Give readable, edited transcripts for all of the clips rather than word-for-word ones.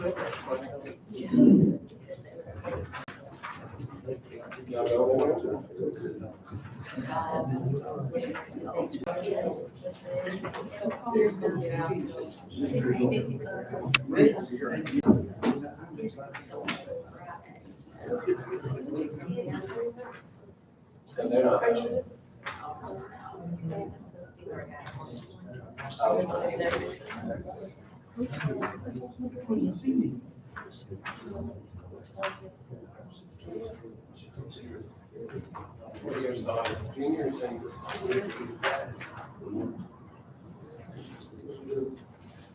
And they're not.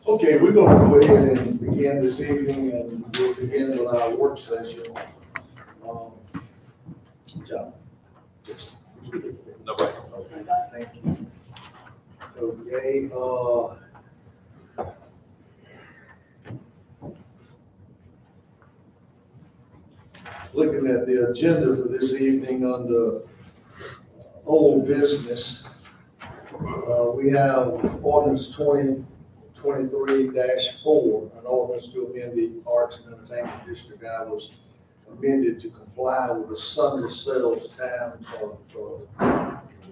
Okay, we're going to go ahead and begin this evening, and we'll begin with our work session. John. No way. Okay, thank you. Okay, looking at the agenda for this evening under old business, we have ordinance 2023-4, an ordinance to amend the Arts and Entertainment District hours amended to comply with the Sunday sales time for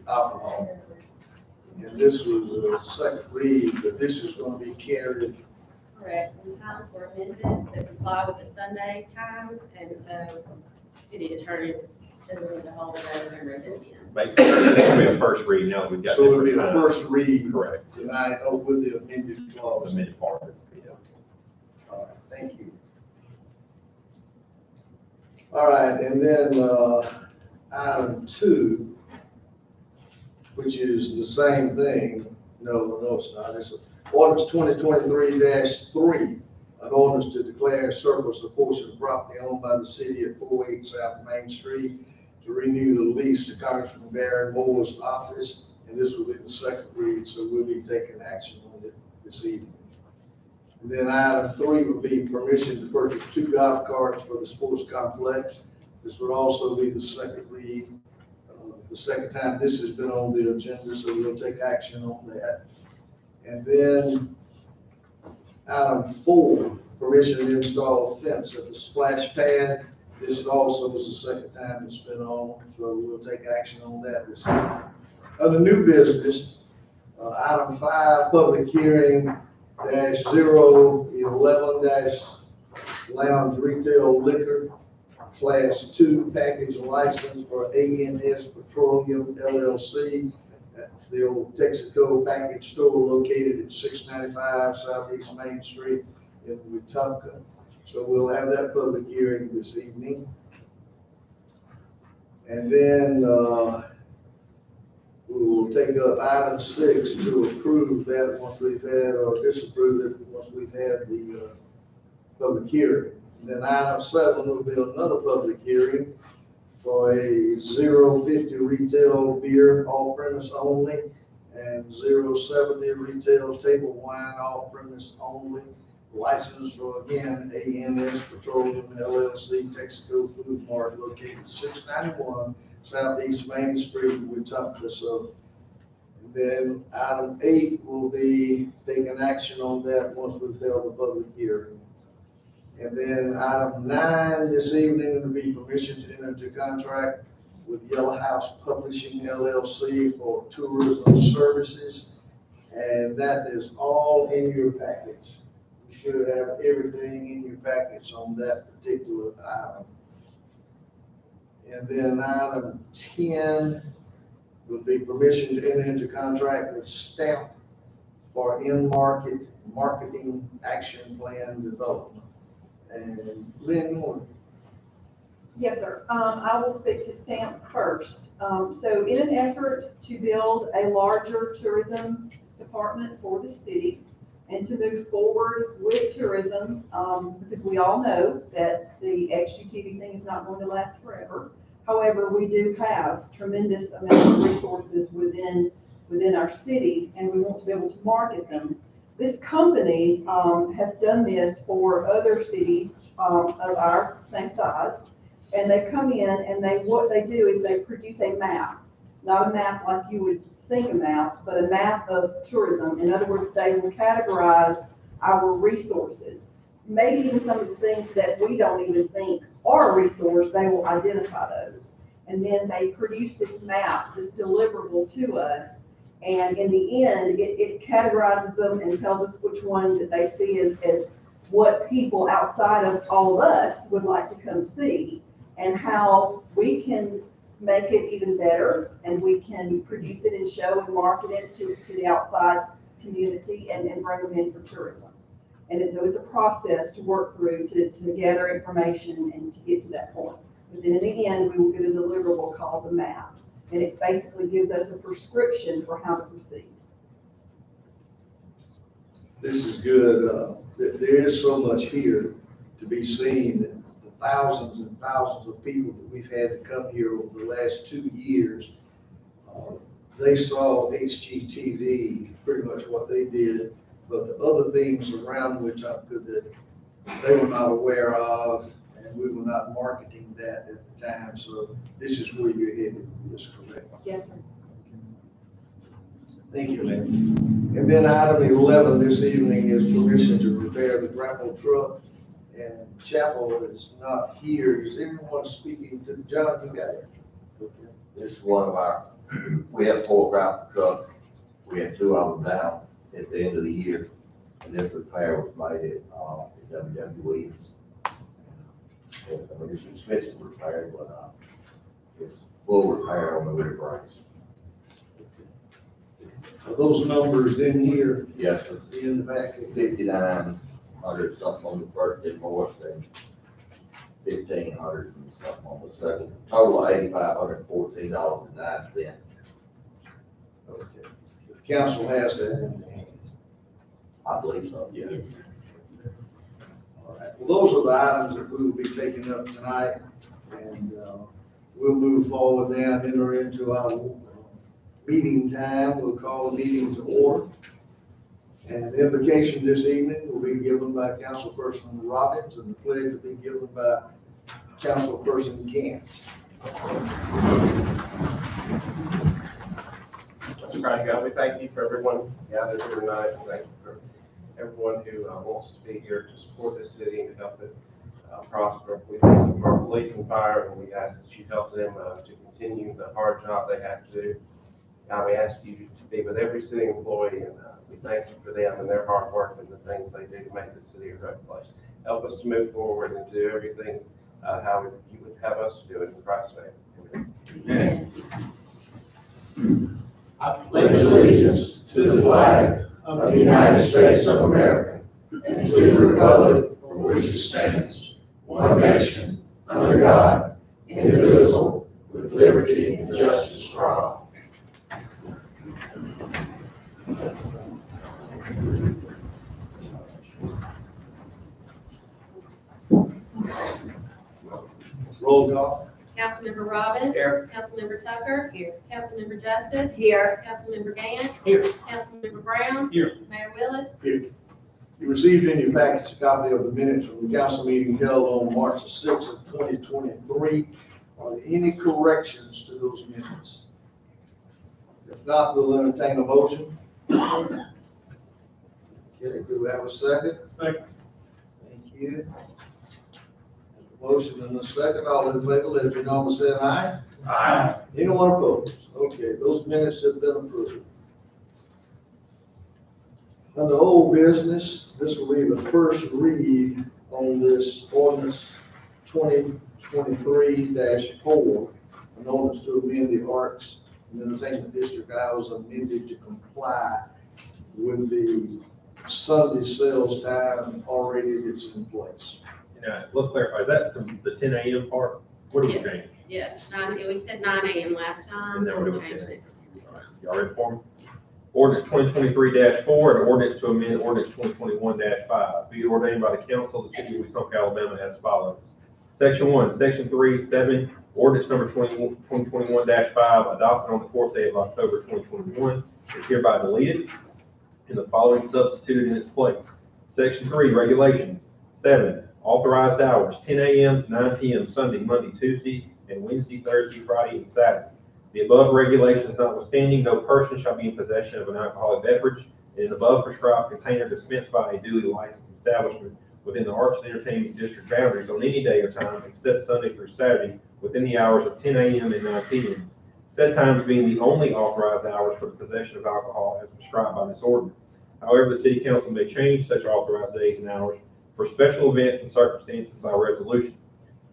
alcohol. And this was a second read, but this is going to be carried. Correct, some times were amended to comply with the Sunday times, and so city attorney said we need to hold it over and read it again. Basically, this will be a first read, now we've got. So it'll be the different first read Correct. tonight, with the amended clause. amended part of it, yeah. All right, thank you. All right, and then, item 2, which is the same thing. No, it's not. It's ordinance 2023-3, an ordinance to declare surplus a portion of property owned by the city at 48 South Main Street to renew the lease to Congressman Barry Moore's office, and this will be the second read, so we'll be taking action on it this evening. And then item 3 would be permission to purchase 2 golf carts for the sports complex. This would also be the second read. The second time this has been on the agenda, so we'll take action on that. And then item 4, permission to install fence at the splash pad. This also was the second time it's been on, so we'll take action on that this evening. Under new business, item 5, public hearing -011 lounge retail liquor Class 2 package license for ANS Petroleum LLC. That's the old Texaco package store located at 695 Southeast Main Street in Wetumpka. So we'll have that public hearing this evening. And then we will take up item 6 to approve that once we've had, or disapprove it once we've had the public hearing. And then item 7 will be another public hearing for a 050 retail beer off premise only and 070 retail table wine off premise only. License for, again, ANS Petroleum LLC, Texaco Food Mart, located 691 Southeast Main Street, Wetumpka. So, and then item 8 will be taking action on that once we've held the public hearing. And then item 9 this evening will be permission to enter into contract with Yellow House Publishing LLC for tourism services. And that is all in your package. You should have everything in your package on that particular item. And then item 10 would be permission to enter into contract with Stamp for in-market marketing action plan development. And Lynn Moore. Yes, sir. I will speak to Stamp first. So in an effort to build a larger tourism department for the city and to move forward with tourism, because we all know that the XUTV thing is not going to last forever. However, we do have tremendous amount of resources within our city, and we want to be able to market them. This company has done this for other cities of our same size, and they come in and what they do is they produce a map, not a map like you would think a map, but a map of tourism. In other words, they will categorize our resources. maybe even some of the things that we don't even think are a resource, they will identify those. And then they produce this map, this deliverable to us. And in the end, it categorizes them and tells us which one that they see as what people outside of all of us would like to come see, and how we can make it even better, and we can produce it and show and market it to the outside community and bring them in for tourism. And it's a process to work through to gather information and to get to that point. But then in the end, we will get a deliverable called the map. And it basically gives us a prescription for how to proceed. This is good. There is so much here to be seen. The thousands and thousands of people that we've had to come here over the last 2 years, they saw HGTV, pretty much what they did, but the other things around which that they were not aware of, and we were not marketing that at the time. So this is where you're headed. Is correct? Yes, sir. Thank you, ma'am. And then item 11 this evening is permission to repair the grapple truck. And Chapel is not here. Is anyone speaking to John? You got it? Okay. This is one of our, we have 4 grapple trucks. We had 2 of them down at the end of the year. And this repair was made at WWE. I mean, it's an expensive repair, but it's full repair on the rear brakes. Are those numbers in here, Yes, sir. in the packet? 5,900 something on the first invoice and 1,500 and something on the second. Total of $8,514.09. Okay. The council has that in their hands. I believe so. Yes. All right. Well, those are the items that we will be taking up tonight. And we'll move forward now and enter into our meeting time. We'll call the meeting to order. And the invocation this evening will be given by Councilperson Robbins, and the pledge will be given by Councilperson Gant. Mr. Christ, God, we thank you for everyone gathered here tonight. Thank you for everyone who wants to be here to support this city and to help it prosper. We thank you for our police and fire, and we ask that you help them to continue the hard job they have to do. God, we ask you to be with every city employee, and we thank you for them and their hard work and the things they do to make the city a great place. Help us to move forward and do everything how you would have us to do it in Christ's name. Amen. I pledge allegiance to the flag of the United States of America and to the republic for which it stands, one nation, under God, indivisible, with liberty and justice for all. Roll call. Councilmember Robbins. Here. Councilmember Tucker. Here. Councilmember Justice. Here. Councilmember Gant. Here. Councilmember Brown. Here. Mayor Willis. Here. You received in your package a copy of the minutes from the council meeting held on March the 6th of 2023. Are there any corrections to those minutes? If not, we'll entertain a motion. Okay, do we have a second? Second. Thank you. Motion and a second. All in favor, let it be known by saying aye. Aye. Anyone opposed? Okay, those minutes have been approved. Under old business, this will be the first read on this ordinance 2023-4, an ordinance to amend the Arts and Entertainment District hours amended to comply with the Sunday sales time already that's in place. Yeah, let's clarify, is that the 10 a.m. part? What did we change? Yes, we said 9 a.m. last time. And then we're We doing changed 10. it to 10. All right, y'all ready for me? Ordinance 2023-4, and ordinance to amend ordinance 2021-5. Be it ordained by the council of the city of Wetumpka, Alabama as follows. Section 1, Section 3, 7, ordinance number 2021-5, adopted on the 4th day of October 2021, is hereby deleted, and the following substituted in its place. Section 3, regulations. 7, authorized hours, 10 a.m. to 9 p.m. Sunday, Monday, Tuesday, and Wednesday, Thursday, Friday, and Saturday. The above regulations notwithstanding, no person shall be in possession of an alcoholic beverage in an above prescribed container dispensed by a duly licensed establishment within the Arts and Entertainment District boundaries on any day or time except Sunday through Saturday within the hours of 10 a.m. and 9 p.m. Said times being the only authorized hours for the possession of alcohol as prescribed by this ordinance. However, the city council may change such authorized days and hours for special events and circumstances by resolution.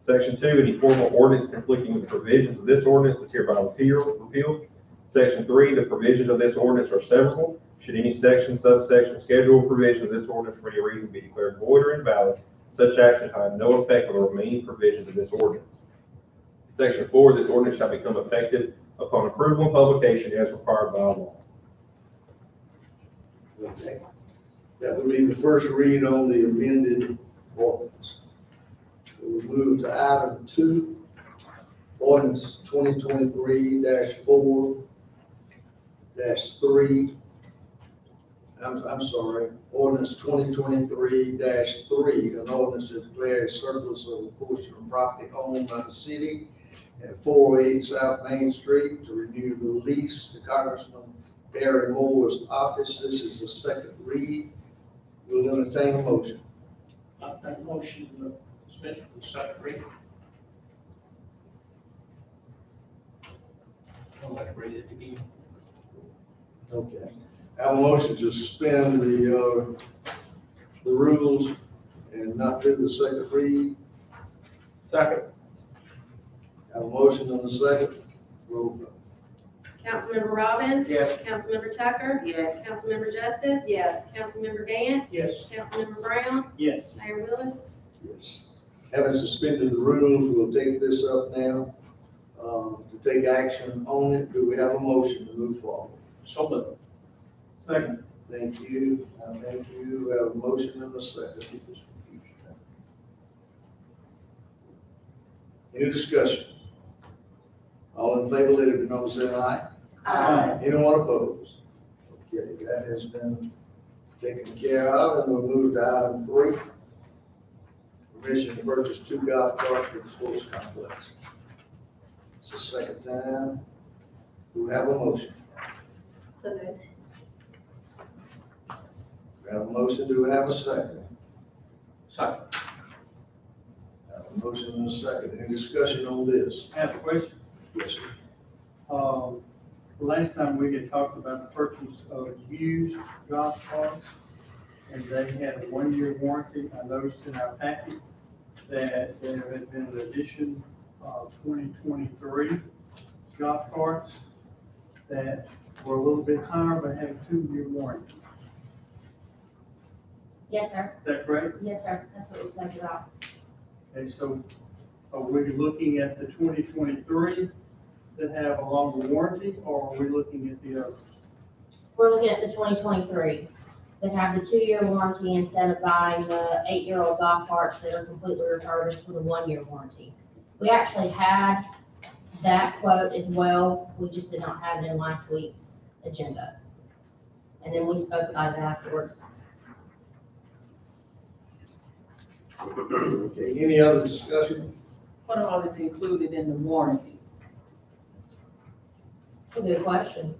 Section 2, any formal ordinance conflicting with the provisions of this ordinance is hereby repealed. Section 3, the provisions of this ordinance are severable. Should any section, subsection, schedule, or provision of this ordinance for any reason be declared void or invalid, such action shall have no effect on the remaining provisions of this ordinance. Section 4, this ordinance shall become effective upon approval and publication as required by law. Okay. That would be the first read on the amended ordinance. So we move to item 2, ordinance 2023-4-3. I'm sorry, ordinance 2023-3, an ordinance to declare a surplus of a portion of property owned by the city at 408 South Main Street to renew the lease to Congressman Barry Moore's office. This is the second read. We'll entertain a motion. I make a motion to dispense with the second reading. I'll let it read it again. Okay. I have a motion to suspend the rules and not do the second read. Second. I have a motion and a second. Roll call. Councilmember Robbins? Yes. Councilmember Tucker? Yes. Councilmember Justice? Yes. Councilmember Gann? Yes. Councilmember Brown? Yes. Mayor Willis? Yes. Having suspended the rules, we'll take this up now to take action on it. Do we have a motion to move forward? So moved. Second. Thank you. Thank you. We have a motion and a second. Any discussion? All in favor, let it be known, say aye. Aye. Anyone opposed? Okay, that has been taken care of, and we'll move to item 3. Permission to purchase 2 golf carts for the sports complex. It's the second time. Do we have a motion? So moved. We have a motion. Do we have a second? Second. I have a motion and a second. Any discussion on this? I have a question. Yes, sir. Last time we had talked about the purchase of used golf carts, and they had a 1-year warranty. I noticed in our packet that there had been an addition of 2023 golf carts that were a little bit higher, but had a 2-year warranty. Yes, sir. Is that correct? Yes, sir. That's what we spoke about. And so are we looking at the 2023 that have a longer warranty, or are we looking at the other? We're looking at the 2023 that have the 2-year warranty instead of buying the 8-year-old golf carts that are completely refurbished with a 1-year warranty. We actually had that quote as well. We just did not have it in last week's agenda. And then we spoke about it afterwards. Okay, any other discussion? What all is included in the warranty? That's a good question.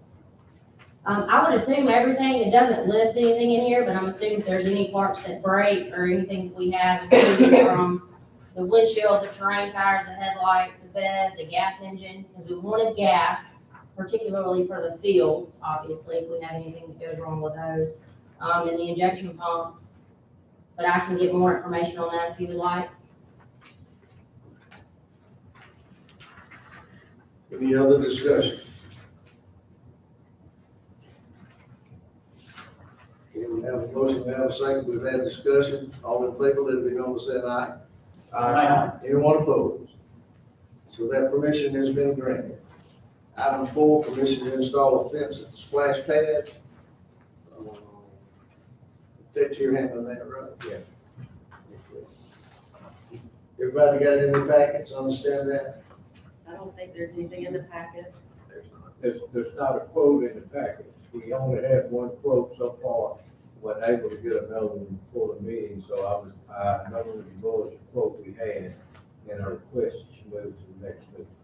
I would assume everything, it doesn't list anything in here, but I'm assuming if there's any parts that break or anything that we have, including from the windshield, the terrain tires, the headlights, the bed, the gas engine, because we wanted gas, particularly for the fields, obviously, if we have anything that goes wrong with those, and the injection pump. But I can get more information on that if you would like. Any other discussion? Okay, we have a motion, we have a second, we've had discussion. All in favor, let it be known by saying aye. Aye. Anyone opposed? So that permission has been granted. Item 4, permission to install a fence at the splash pad. Take your hand on that, right? Yes. Everybody got it in their packets, understand that? I don't think there's anything in the packets. There's not a quote in the package. We only had one quote so far. Wasn't able to get another one before the meeting, so I know the lowest quote we had, and I requested to move to the next meeting.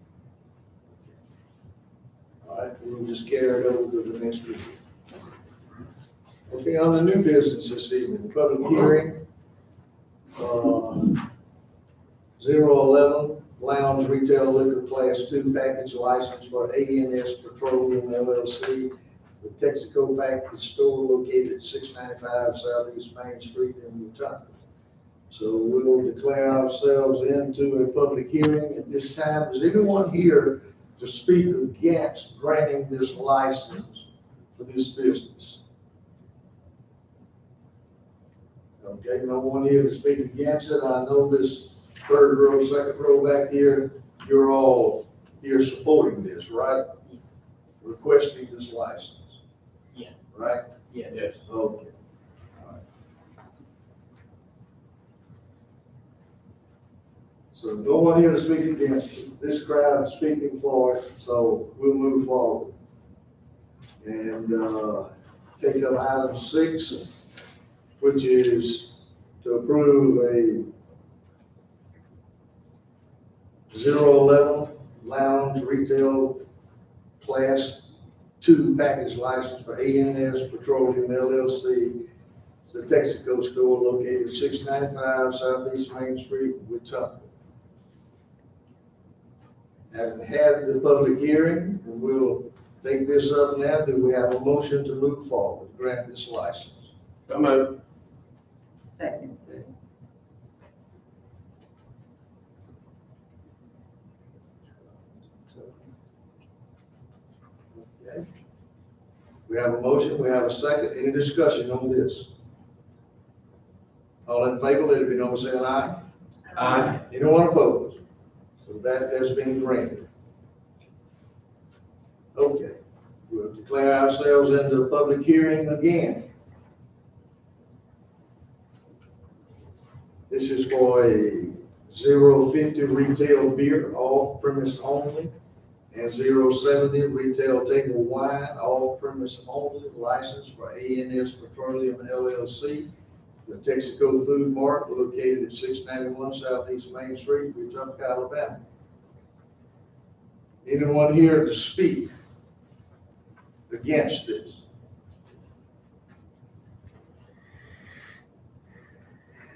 All right, we'll just carry it over to the next meeting. Okay, on the new business this evening, public hearing 011 Lounge Retail Liquor Class 2 package license for ANS Petroleum LLC, the Texaco package store located at 695 Southeast Main Street in Wetumpka. So we will declare ourselves into a public hearing at this time. Is anyone here to speak against granting this license for this business? Okay, no one here to speak against it. I know this third row, second row back here, you're all here supporting this, right? Requesting this license, Yes. right? Yes. Yes. Okay. All right. So no one here to speak against it. This crowd is speaking for it, so we'll move forward. And, take up item 6, which is to approve a 011 Lounge Retail Class 2 package license for ANS Petroleum LLC. It's a Texaco store located 695 Southeast Main Street, Wetumpka. Have had the public hearing, and we'll take this up now. Do we have a motion to move forward, grant this license? So moved. Second. Okay. We have a motion, we have a second. Any discussion on this? All in favor, let it be known by saying aye. Aye. Anyone opposed? So that has been granted. Okay, we'll declare ourselves into a public hearing again. This is for a 050 retail beer, off premise only, and 070 retail table wine, off premise only, license for ANS Petroleum LLC. The Texaco Food Mart located at 691 Southeast Main Street, Wetumpka, Alabama. Anyone here to speak against this?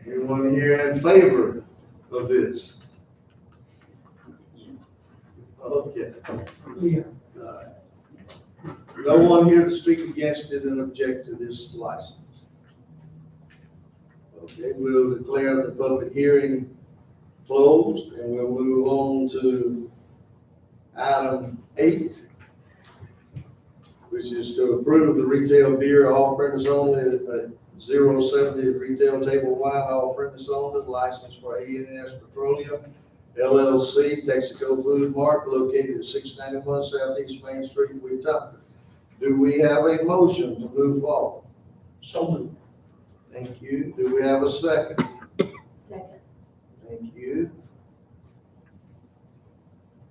Anyone here in favor of this? Okay. No one here to speak against it and object to this license. Okay, we'll declare the public hearing closed, and we'll move on to item 8, which is to approve the retail beer off premise only, 070 retail table wine off premise only, license for ANS Petroleum LLC, Texaco Food Mart located at 691 Southeast Main Street, Wetumpka. Do we have a motion to move forward? So moved. Thank you. Do we have a second? Second. Thank you.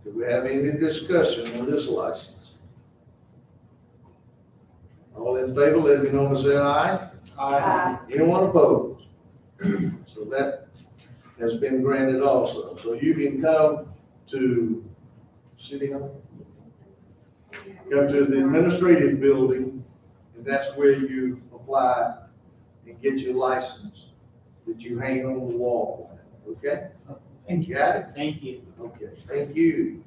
Do we have any discussion on this license? All in favor, let it be known by saying aye. Aye. Anyone opposed? So that has been granted also. So you can come to City Hall, come to the administrative building, and that's where you apply and get your license that you hang on the wall. Okay? Thank you. Got it? Thank you. Okay, thank you.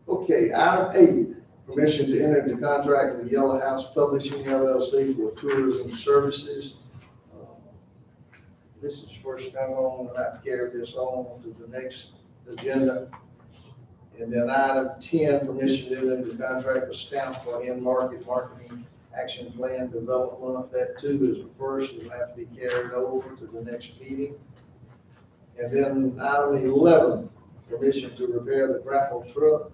Okay, item 8, permission to enter into contract with Yellow House Publishing LLC for tourism services. This is first time on, and I've carried this on to the next agenda. And then item 10, permission to enter into contract with Stamp for in-market marketing action plan development. That too is the first, will have to be carried over to the next meeting. And then item 11, permission to repair the grapple truck.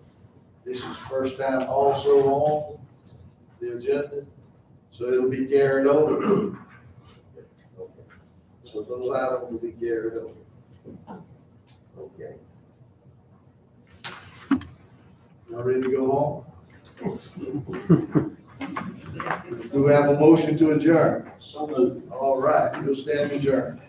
This is first time also on the agenda, so it'll be carried over. So those items will be carried over. Okay. Y'all ready to go home? Do we have a motion to adjourn? So moved. All right, we'll stand adjourned.